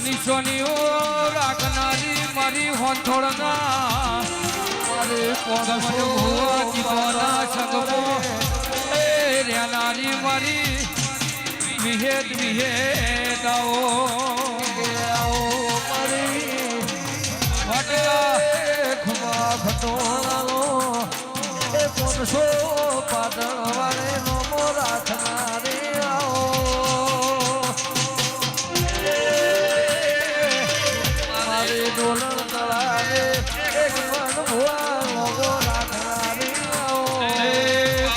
નિશોનીઓ રાખનારી મારી હોથોડના મારે પોગમના સગમો એ રેનારી મારી વિહેદ વિહેદ આવો મારી વાટલા ખુમા ખટોળાનો એ 500 પાટણ વાળે નોમો રાખનારી આવો ડોલર તળાવે એક મન ભુવા મોગો રાખનારી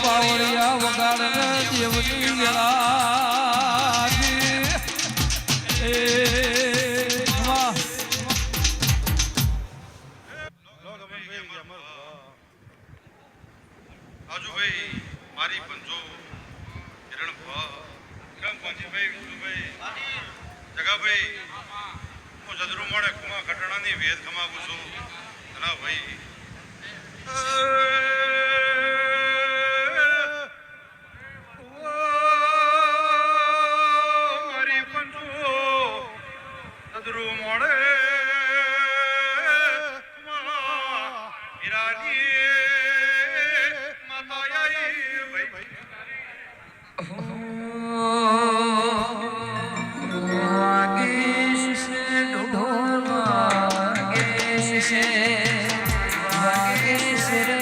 પાવડિયા વગાડને દેવની વેળાજી એ આજુભાઈ મારી પંજો કિરણ પંજીભાઈ વિષ્ણુભાઈ જગાભાઈ હું જદરુ મોડે કુમા ઘટણાની વેદ કમાવું છું ના ભાઈ મારી પંજો જદરુ મોડે હીરાની વાગીશ રે